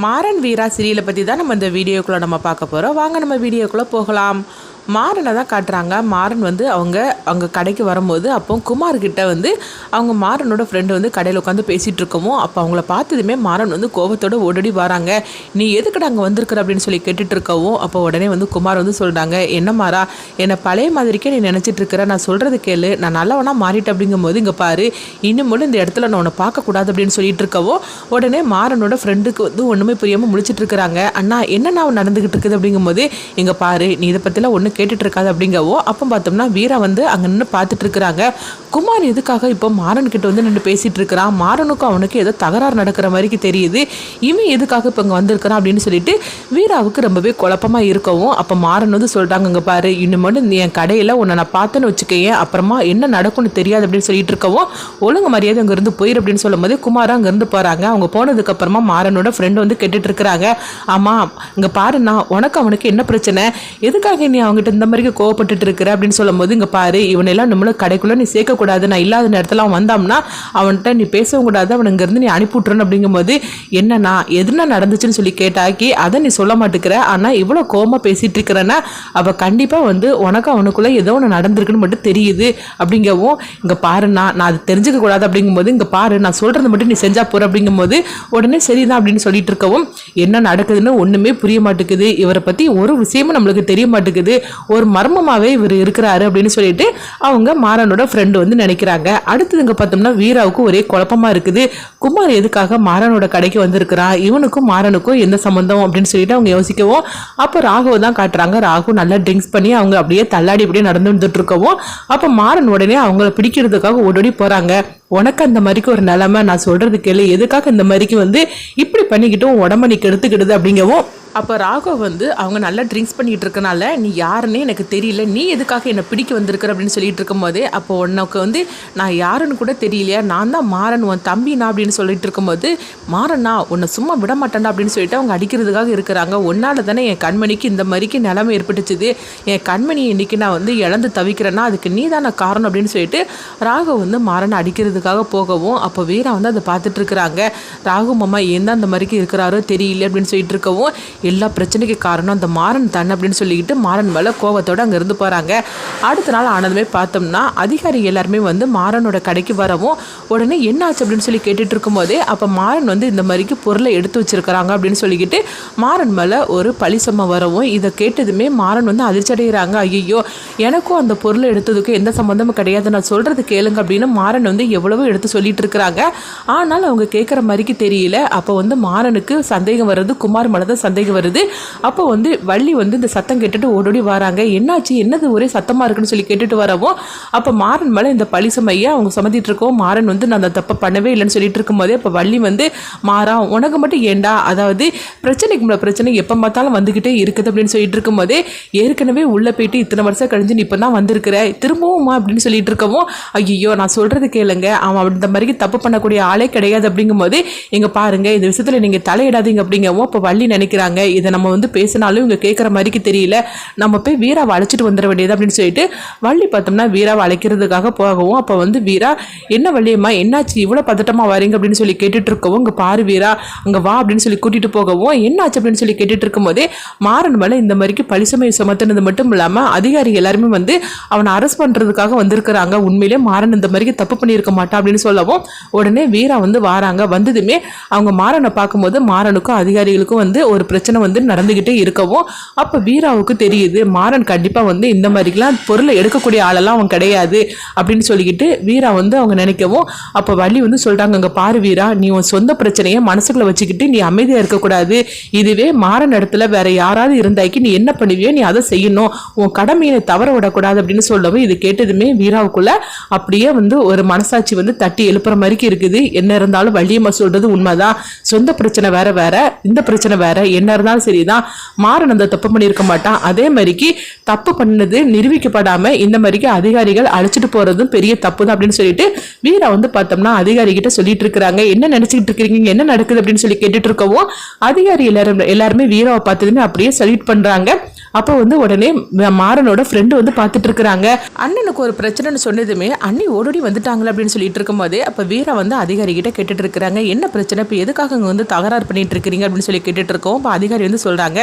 மாறன் வீரா சீரியலை பற்றி தான் நம்ம இந்த வீடியோக்குள்ளே நம்ம பார்க்க போகிறோம். வாங்க நம்ம வீடியோக்குள்ளே போகலாம். மாறனை தான் காட்டுறாங்க. மாறன் வந்து அவங்க கடைக்கு வரும்போது அப்போ குமார்கிட்ட வந்து அவங்க மாறனோட ஃப்ரெண்டு வந்து கடையில் உட்காந்து பேசிகிட்டு இருக்கவும் அப்போ அவங்கள பார்த்ததுமே மாறன் வந்து கோபத்தோடு ஓடடி வராங்க. நீ எதுக்கிட்ட அங்கே வந்திருக்கிற அப்படின்னு சொல்லி கேட்டுட்டு இருக்கவும் அப்போ உடனே வந்து குமார் வந்து சொல்கிறாங்க, என்ன மாறா என்னை பழைய மாதிரிக்கே நீ நினச்சிட்டு இருக்கிற, நான் சொல்கிறது கேளு, நான் நல்லவனா மாறிட்டேன் அப்படிங்கும்போது இங்கே பாரு, இன்னும் இந்த இடத்துல நான் உன்னை பார்க்கக்கூடாது அப்படின்னு சொல்லிட்டு இருக்கவும் உடனே மாறனோட ஃப்ரெண்டுக்கு வந்து ஒன்றுமே புரியாமல் முழிச்சிட்டு இருக்கிறாங்க. அண்ணா என்ன நான் நடந்துக்கிட்டு இருக்குது அப்படிங்கும்போது இங்கே பாரு, நீ இதை பற்றிலாம் ஒன்று கேட்டுட்டு இருக்காது அப்படிங்கவோ அப்போ பார்த்தோம்னா வீரா வந்து அங்கே நின்று பார்த்துட்டு இருக்கிறாங்க. குமார் எதுக்காக இப்போ மாறன் கிட்ட வந்து நின்று பேசிட்டு இருக்கிறான், மாறனுக்கும் அவனுக்கு ஏதோ தகராறு நடக்கிற மாதிரி தெரியுது, இவன் எதுக்காக இப்போ இங்கே வந்திருக்கிறான் அப்படின்னு சொல்லிட்டு வீராவுக்கு ரொம்பவே குழப்பமாக இருக்கவும் அப்போ மாறன் வந்து சொல்கிறாங்க, இங்கே பாரு, இன்னும் என் கடையில் உன்னை நான் பார்த்தேன்னு வச்சுக்கேன், அப்புறமா என்ன நடக்கும்னு தெரியாது அப்படின்னு சொல்லிட்டு இருக்கவும் ஒழுங்கு மரியாதை அங்கேருந்து போயிரு அப்படின்னு சொல்லும் போது குமார் அங்கேருந்து போகிறாங்க. அவங்க போனதுக்கு அப்புறமா மாறனோட ஃப்ரெண்டு வந்து கேட்டுட்டு இருக்கிறாங்க, ஆமாம் இங்கே பாருண்ணா, உனக்கு அவனுக்கு என்ன பிரச்சனை, எதுக்காக நீ அவங்ககிட்ட இந்த மாதிரி கோவப்பட்டுட்டு இருக்கிற அப்படின்னு சொல்லும் போது இங்கே பாரு, இவனெல்லாம் நம்மளும் கடைக்குள்ளே நீ சேர்க்கக்கூடாது, நான் இல்லாத நேரத்தில் அவன் வந்தாம்னா அவன்கிட்ட நீ பேசவும் கூடாது, அவன் இங்கேருந்து நீ அனுப்பிவிட்றன்னு அப்படிங்கும்போது என்னன்னா எதுனா நடந்துச்சுன்னு சொல்லி கேட்டாக்கி அதை நீ சொல்ல மாட்டேங்கிற, ஆனால் இவ்வளோ கோவமாக பேசிகிட்டு இருக்கிறேன்னா அவள் கண்டிப்பாக வந்து உனக்கு அவனுக்குள்ளே ஏதோ ஒன்று நடந்திருக்குன்னு மட்டும் தெரியுது அப்படிங்கவும் இங்கே பாருண்ணா நான் அது தெரிஞ்சுக்க கூடாது அப்படிங்கும்போது இங்கே பாரு, நான் சொல்கிறது மட்டும் நீ செஞ்சா போகிற அப்படிங்கும்போது உடனே சரிதான் அப்படின்னு சொல்லிட்டு இருக்கவும் என்ன நடக்குதுன்னு ஒன்றுமே புரிய மாட்டேங்குது, இவரை பற்றி ஒரு விஷயமும் நம்மளுக்கு தெரிய மாட்டேங்குது, ஒரு மர்மமாகவே இவர் இருக்கிறாரு அப்படின்னு சொல்லிட்டு அவங்க மாறனோட ஃப்ரெண்டு வந்து நினைக்கிறாங்க. அடுத்ததுங்க பார்த்தோம்னா வீராவுக்கு ஒரே குழப்பமா இருக்குது, குமார் எதுக்காக மாறனோட கடைக்கு வந்திருக்கிறான், இவனுக்கும் மாறனுக்கும் எந்த சம்பந்தம் அப்படின்னு சொல்லிட்டு அவங்க யோசிக்கவும் அப்போ ராகுவை தான் காட்டுறாங்க. ராகு நல்லா ட்ரிங்க்ஸ் பண்ணி அவங்க அப்படியே தள்ளாடி அப்படியே நடந்து வந்துட்டு இருக்கவும் அப்போ மாறன் உடனே அவங்கள பிடிக்கிறதுக்காக ஓடோடி போறாங்க. உனக்கு அந்த மாதிரிக்கு ஒரு நிலைமை, நான் சொல்றது கேளு, எதுக்காக இந்த மாதிரிக்கு வந்து இப்படி பண்ணிக்கிட்டு உடம்ப நீ கெடுத்துக்கிடுது அப்படிங்கவும் அப்போ ராகவ் வந்து அவங்க நல்லா ட்ரிங்க்ஸ் பண்ணிகிட்டு இருக்கனால நீ யாருன்னே எனக்கு தெரியல, நீ எதுக்காக என்னை பிடிக்க வந்திருக்கிற அப்படின்னு சொல்லிட்டு இருக்கும்போது அப்போ உனக்கு வந்து நான் யாருன்னு கூட தெரியலையா, நான் தான் மாறன் உன் தம்பினா அப்படின்னு சொல்லிட்டு இருக்கும்போது மாறனா உன்னை சும்மா விட மாட்டேன்டா அப்படின்னு சொல்லிட்டு அவங்க அடிக்கிறதுக்காக இருக்கிறாங்க. ஒன்னால தானே என் கண்மணிக்கு இந்த மாதிரிக்கு நிலைமை ஏற்பட்டுச்சுது, என் கண்மணி இன்னைக்கு நான் வந்து இழந்து தவிக்கிறேன்னா அதுக்கு நீ தானே காரணம் அப்படின்னு சொல்லிட்டு ராகவ் வந்து மாறனை அடிக்கிறதுக்காக போகவும் அப்போ வீரா வந்து அதை பார்த்துட்டு இருக்கிறாங்க. ராகு மாமா ஏன் தான் அந்த மாதிரிக்கு இருக்கிறாரோ தெரியல அப்படின்னு சொல்லிட்டு இருக்கவும் எல்லா பிரச்சனைக்கு காரணம் அந்த மாறன் தானே அப்படின்னு சொல்லிக்கிட்டு மாறன் மேலே கோவத்தோடு அங்கே இருந்து போகிறாங்க. அடுத்த நாள் ஆனதுமே பார்த்தோம்னா அதிகாரி எல்லாருமே வந்து மாறனோட கடைக்கு வரவும் உடனே என்ன ஆச்சு அப்படின்னு சொல்லி கேட்டுட்டு இருக்கும்போதே அப்போ மாறன் வந்து இந்த மாதிரிக்கு பொருளை எடுத்து வச்சிருக்கிறாங்க அப்படின்னு சொல்லிக்கிட்டு மாறன் மேலே ஒரு பழிசம்மா வரவும் இதை கேட்டதுமே மாறன் வந்து அதிர்ச்சி அடைகிறாங்க. ஐயோ எனக்கும் அந்த பொருளை எடுத்ததுக்கும் எந்த சம்மந்தமும் கிடையாது, நான் சொல்கிறது கேளுங்க அப்படின்னு மாறன் வந்து எவ்வளவோ எடுத்து சொல்லிட்டு இருக்கிறாங்க. ஆனால் அவங்க கேட்குற மாதிரிக்கு தெரியல. அப்போ வந்து மாறனுக்கு சந்தேகம் வருது, குமார் மேலே தான் சந்தேகம் வருது. அப்போ வந்து வள்ளி வந்து இந்த சத்தம் கேட்டுட்டு ஓடோடி வராங்க. என்னாச்சு, என்னது ஒரே சத்தமா இருக்குன்னு சொல்லி கேட்டுட்டு வரவும் அப்போ மாறன் மேலே இந்த பழிசமையா அவங்க சமத்திட்டு இருக்கோம். மாறன் வந்து நான் அந்த தப்பை பண்ணவே இல்லைன்னு சொல்லிட்டு இருக்கும்போதே அப்போ வள்ளி வந்து மாறா உனக்கு மட்டும் ஏண்டா, அதாவது பிரச்சனைக்கு பிரச்சனை எப்போ பார்த்தாலும் வந்துக்கிட்டே இருக்குது அப்படின்னு சொல்லிட்டு இருக்கும்போதே ஏற்கனவே உள்ள போயிட்டு இத்தனை வருஷம் கழிஞ்சு நீ இப்போ தான் வந்திருக்கிற திரும்பவுமா அப்படின்னு சொல்லிட்டு இருக்கவும் ஐயோ நான் சொல்றது கேளுங்க, அவன் இந்த மாதிரி தப்பு பண்ணக்கூடிய ஆளே கிடையாது அப்படிங்கும்போது எங்க பாருங்க இந்த விஷயத்துல நீங்க தலையிடாதீங்க அப்படிங்கவும் அப்போ வள்ளி நினைக்கிறாங்க இதை நம்ம வந்து பேசினாலும் இவங்க கேட்குற மாதிரிக்கு தெரியல, நம்ம போய் வீராவை அழைச்சிட்டு வந்துட வேண்டியது அப்படின்னு சொல்லிட்டு வள்ளி பார்த்தோம்னா வீராவை அழைக்கிறதுக்காக போகவும் அப்போ வந்து வீரா என்ன வள்ளியம்மா என்னாச்சு இவ்வளோ பதட்டமாக வரீங்க அப்படின்னு சொல்லி கேட்டுட்டு இருக்கவும் இங்கே பாரு வீரா அங்கே வா அப்படின்னு சொல்லி கூட்டிட்டு போகவும் என்னாச்சு அப்படின்னு சொல்லி கேட்டுட்டு இருக்கும்போதே மாறன் மேலே இந்த மாதிரிக்கு பழிசமை சுமத்துனது மட்டும் இல்லாமல் அதிகாரிகள் எல்லாருமே வந்து அவனை அரெஸ்ட் பண்ணுறதுக்காக வந்திருக்கிறாங்க. உண்மையிலே மாறன் இந்த மாதிரிக்கு தப்பு பண்ணியிருக்க மாட்டான் அப்படின்னு சொல்லவும் உடனே வீரா வந்து வாராங்க. வந்ததுமே அவங்க மாறனை பார்க்கும்போது மாறனுக்கும் அதிகாரிகளுக்கும் வந்து ஒரு பிரச்சனை வந்து நடந்துகிட்டே இருக்கவும் அப்ப வீராவுக்கு தெரியுது மாறன் கண்டிப்பா வந்து இந்த மாதிரிலாம் பொருளை எடுக்கக்கூடிய ஆளெல்லாம் அவன் கிடையாது அப்படின்னு சொல்லிக்கிட்டு வீரா வந்து அவங்க நினைக்கவும் அப்ப வள்ளி வந்து சொல்றாங்க, அங்க பாரு வீரா நீ உன் சொந்த பிரச்சனையை மனசுக்குள்ள வச்சுக்கிட்டு நீ அமைதியா இருக்கக்கூடாது, இதுவே மாறன் இடத்துல வேற யாராவது இருந்தாக்கி நீ என்ன பண்ணுவியோ நீ அதை செய்யணும், உன் கடமையை தவற விடக்கூடாது அப்படின்னு சொல்லவும் இது கேட்டதுமே வீராவுக்குள்ள அப்படியே வந்து ஒரு மனசாட்சி வந்து தட்டி எழுப்புற மாதிரி இருக்குது. என்ன இருந்தாலும் வள்ளியம்மா சொல்றது உண்மைதான், சொந்த பிரச்சனை வேற வேற இந்த பிரச்சனை வேற, என்ன இருந்தாலும் சரிதான் மாறன் அந்த தப்பு பண்ணியிருக்க மாட்டான், அதே மாதிரிக்கு தப்பு பண்ணது நிரூபிக்கப்படாம இந்த மாதிரிக்கு அதிகாரிகள் அழைச்சிட்டு போறதும் பெரிய தப்பு தான் அப்படின்னு சொல்லிட்டு வீரா வந்து பார்த்தோம்னா அதிகாரி கிட்ட சொல்லிட்டு இருக்கிறாங்க. என்ன நினைச்சிட்டு இருக்கீங்க, என்ன நடக்குது அப்படின்னு சொல்லி கேட்டுட்டு இருக்கவும் அதிகாரி எல்லாருமே வீராவை பார்த்ததுமே அப்படியே சல்யூட் பண்றாங்க. அப்போ வந்து உடனே மாறனோட ஃப்ரெண்டு வந்து பார்த்துட்டு இருக்கிறாங்க. அண்ணனுக்கு ஒரு பிரச்சனைன்னு சொன்னதுமே அண்ணி ஓடோடி வந்துட்டாங்களே அப்படின்னு சொல்லிட்டு இருக்கும்போதே அப்போ வீரா வந்து அதிகாரி கிட்ட கேட்டுட்டு இருக்கிறாங்க, என்ன பிரச்சனை, இப்போ எதுக்காக இங்கே வந்து தகராறு பண்ணிட்டு இருக்கிறீங்க அப்படின்னு சொல்லி கேட்டுட்டு இருக்கோம். இப்போ அதிகாரி வந்து சொல்றாங்க,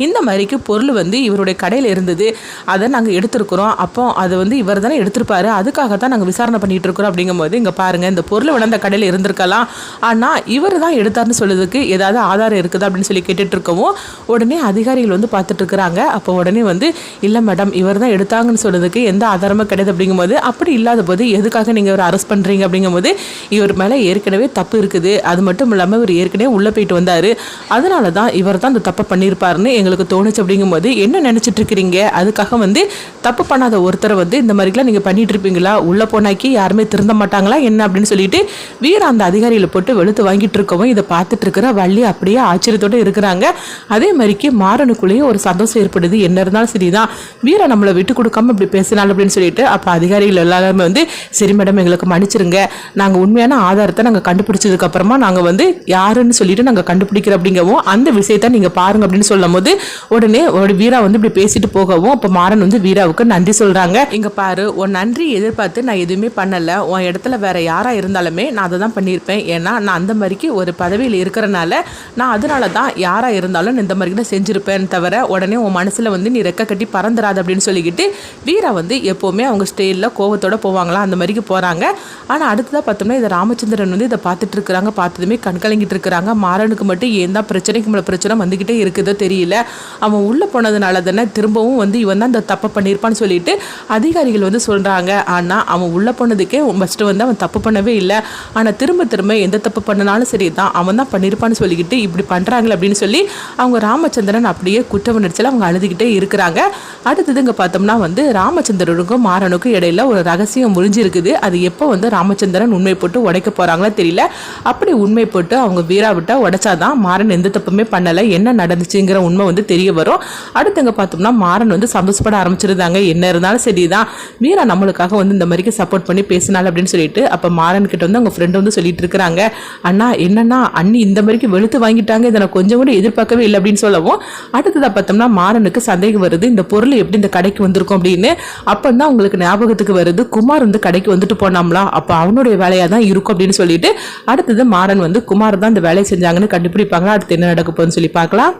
இந்த மாதிரிக்கு பொருள் வந்து இவருடைய கடையில் இருந்தது, அதை நாங்கள் எடுத்திருக்கிறோம், அப்போ அதை வந்து இவர் தானே எடுத்திருப்பாரு, அதுக்காக தான் நாங்கள் விசாரணை பண்ணிட்டு இருக்கிறோம். அப்படிங்கும்போது இங்கே பாருங்க, இந்த பொருள் வேணா அந்த கடையில் இருந்திருக்கலாம், ஆனால் இவர் தான் எடுத்தார்னு சொல்லுறதுக்கு ஏதாவது ஆதாரம் இருக்குதா அப்படின்னு சொல்லி கேட்டுட்டு இருக்கவும் உடனே அதிகாரிகள் வந்து பார்த்துட்டு இருக்கிறாங்க. அப்போ உடனே வந்து இல்லை மேடம், இவர் தான் எடுத்தாங்கன்னு சொல்றதுக்கு எந்த ஆதாரமும் கிடையாது. அப்படிங்கும்போது அப்படி இல்லாத போது எதுக்காக நீங்கள் இவர் அரெஸ்ட் பண்ணுறீங்க அப்படிங்கும்போது இவர் மேலே ஏற்கனவே தப்பு இருக்குது, அது மட்டும் இல்லாமல் இவர் ஏற்கனவே உள்ளே போயிட்டு வந்தார், அதனால தான் இவர் தான் அந்த தப்பை பண்ணியிருப்பாருன்னு எங்களுக்கு தோணுச்சு. அப்படிங்கும்போது என்ன நினச்சிட்டு இருக்கிறீங்க, அதுக்காக வந்து தப்பு பண்ணாத ஒருத்தரை வந்து இந்த மாதிரிலாம் நீங்கள் பண்ணிட்டு இருப்பீங்களா, உள்ளே போனாக்கி யாருமே திருந்த மாட்டாங்களா என்ன அப்படின்னு சொல்லிட்டு வீரா அந்த அதிகாரிகளை போட்டு வெளுத்து வாங்கிட்டு இருக்கவும் இதை பார்த்துட்டு இருக்கிற வள்ளி அப்படியே ஆச்சரியத்தோடு இருக்கிறாங்க. அதே மாதிரிக்கு மாறனுக்குள்ளேயே ஒரு சந்தோஷம் ஏற்படுது, என்ன இருந்தாலும் சரிதான் வீரா நம்மளை விட்டு கொடுக்காம இப்படி பேசினாலும் அப்படின்னு சொல்லிட்டு அப்போ அதிகாரிகள் எல்லாருமே வந்து சரி மேடம் எங்களுக்கு மன்னிச்சிருங்க, நாங்கள் உண்மையான ஆதாரத்தை நாங்கள் கண்டுபிடிச்சதுக்கு அப்புறமா நாங்கள் வந்து யாருன்னு சொல்லிட்டு நாங்கள் கண்டுபிடிக்கிறோம் அப்படிங்கவும் அந்த விஷயத்த நீங்கள் பாருங்க அப்படின்னு சொல்லும் போது உடனே வீரா வந்து இப்படி பேசிட்டு போகவும் அப்போ மாறன் வந்து வீராவுக்கு நன்றி சொல்றாங்க. இங்க பாரு, உன் நன்றி எதிர்பார்த்து நான் எதுவுமே பண்ணல, உன் இடத்துல வேற யாரா இருந்தாலுமே நான் அதை தான் பண்ணியிருப்பேன், ஏன்னா நான் அந்த மாதிரிக்கு ஒரு பதவியில் இருக்கிறனால நான் அதனால தான் யாரா இருந்தாலும் இந்த மாதிரி தான் செஞ்சிருப்பேன் தவிர உடனே உன் மனசுல வந்து நீ ரெக்க கட்டி பறந்துடாது அப்படின்னு சொல்லிக்கிட்டு வீரா வந்து எப்போவுமே அவங்க ஸ்டைலில் கோவத்தோட போவாங்களா அந்த மாதிரிக்கு போகிறாங்க. ஆனால் அடுத்ததாக பார்த்தோம்னா இதை ராமச்சந்திரன் வந்து இதை பார்த்துட்டு இருக்கிறாங்க, பார்த்ததுமே கண்கலங்கிட்டு இருக்கிறாங்க. மாறனுக்கு மட்டும் ஏன் தான் பிரச்சனைக்கு மேலே பிரச்சனை வந்துக்கிட்டே இருக்குதோ தெரியல, அவன் உள்ளே போனதுனால தானே திரும்பவும் வந்து இவன் தான் இந்த தப்பை பண்ணியிருப்பான்னு சொல்லிட்டு அதிகாரிகள் வந்து சொல்கிறாங்க. ஆனால் அவன் உள்ளே போனதுக்கே ஃபஸ்ட்டு வந்து அவன் தப்பு பண்ணவே இல்லை, ஆனால் திரும்ப திரும்ப எந்த தப்பு பண்ணினாலும் சரி தான் அவன் தான் பண்ணியிருப்பான்னு சொல்லிக்கிட்டு இப்படி பண்ணுறாங்களே அப்படின்னு சொல்லி அவங்க ராமச்சந்திரன் அப்படியே குற்ற உணர்ச்சியில் அவங்க அழுதுகிட்டே இருக்கிறாங்க. அடுத்தது இங்கே பார்த்தோம்னா வந்து ராமச்சந்திரனுக்கும் மாறனுக்கும் இடையில ஒரு ரகசியம் முடிஞ்சிருக்குது. அது எப்போ வந்து ராமச்சந்திரன் உண்மை போட்டு உடைக்க போகிறாங்களோ தெரியல. அப்படி உண்மை போட்டு அவங்க வீரா விட்டா உடைச்சாதான் மாறன் எந்த தப்புமே பண்ணலை, என்ன நடந்துச்சுங்கிற உண்மை வந்து தெரிய வரும். அடுத்து இங்கே பார்த்தோம்னா மாறன் வந்து சந்தோஷப்பட ஆரம்பிச்சிருந்தாங்க, என்ன இருந்தாலும் சரிதான் வீரா நம்மளுக்காக வந்து இந்த மாதிரிக்கு சப்போர்ட் பண்ணி பேசினாள் அப்படின்னு சொல்லிட்டு அப்போ மாறன் கிட்ட வந்து அவங்க ஃப்ரெண்டு வந்து சொல்லிட்டு இருக்கிறாங்க, அண்ணா என்னன்னா அண்ணி இந்த மாதிரிக்கு வெளுத்து வாங்கிட்டாங்க, இதை நான் கொஞ்சம் கூட எதிர்பார்க்கவே இல்லை அப்படின்னு சொல்லவும் அடுத்ததாக பார்த்தோம்னா மாறனுக்கு சந்தேகம் வருது, இந்த பொருள் எப்படி இந்த கடைக்கு வந்திருக்கும் அப்படின்னு. அப்பந்தான் உங்களுக்கு ஞாபகத்துக்கு வருது குமார் வந்து கடைக்கு வந்துட்டு போனாம்லா, அப்போ அவனுடைய வேலையாக தான் இருக்கும் அப்படின்னு சொல்லிட்டு அடுத்தது மாறன் வந்து குமார் தான் இந்த வேலையை செஞ்சாங்கன்னு கண்டுபிடிப்பாங்களா, அடுத்து என்ன நடக்க போகுதுன்னு சொல்லி பார்க்கலாம்.